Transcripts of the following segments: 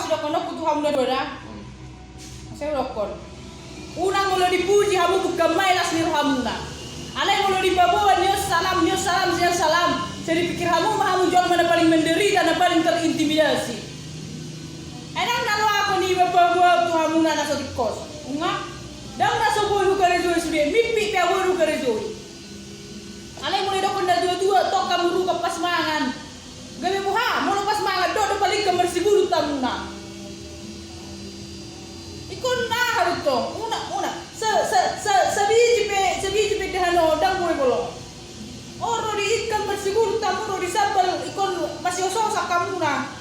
sudah kono kutu hamu dora. Saya rokon. Unang mulo dipuji hamu bukan mailas nirhamuna. Alai mulo dibawa nios salam. Saya dipikir hamu mahamu jual mana paling menderita dan paling terintimidasi. Enang nalo aku nih bawa tu hamu nana sotik kos. Unga. Dang naso boy bukan rezoi sudah. Mimpi pia boy bukan rezoi. Alai mulai dokon dah dua tok kamu ruka pas mangan. Gawe muha, mau pas mangan do paling kamar siguru tamuna. Ikon nah harus to. Una. Sabiji pe dahano dang boy bolo. Oro di ikan bersiguru tamu di sambal ikon masih ososa kamuna.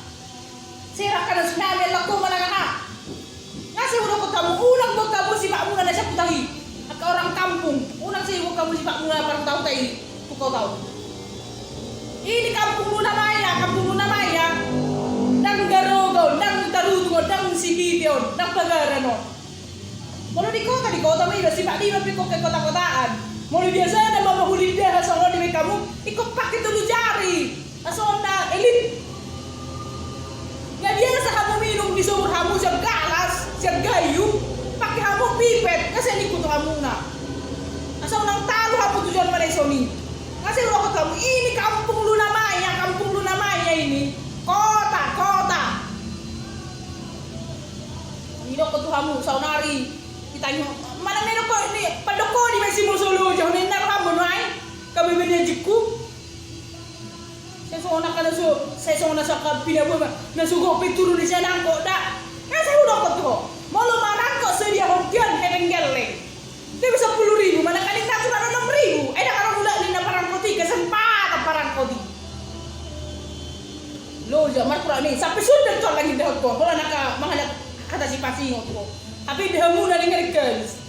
Serakan suname lako malangana. Ngasih udah ketemu unang buat kamu si Pak Muna nasi putahi. Atau orang kampung, unang sih buat kamu si Pak Muna baru tahu tadi. Kau tahu. Ini kampung Luna Maya. Nang garogo, nang tarugo, nang sibideo, nang pagarano. Kalau di kota may si Pak Lima pikok ke kota-kotaan. Mau biasa ada mama hulidah asal di kamu ikut pakai tulu jari. Asal na elit. Nggak biasa kamu minum di sumur kamu siap galas, siap gayung, pakai kamu pipet, kasih ini kutu kamu na. Asal nang talu kamu tujuan mana soni. Kasih udah kamu ini kampung Luna Maya ini kota. Ini dok kutu kamu saunari. Ditanya mana mereka kok ini padoko di masih Solo jauh ni nak kamu naik kami benda jiku. Saya seorang nak sakap pindah buat nasi kopi turun di sana kok dah. Saya udah kok malu marah kok sedia hokian hebenggele. Dia bisa 10.000 mana kali tak cuma 6.000. Ada orang muda di parang koti kesempatan parang koti. Lo jamar kurang ni sampai sudah kau lagi dah kok. Kalau nak menghadap kata si pasi ngotu. Tapi dia muda dengar guys.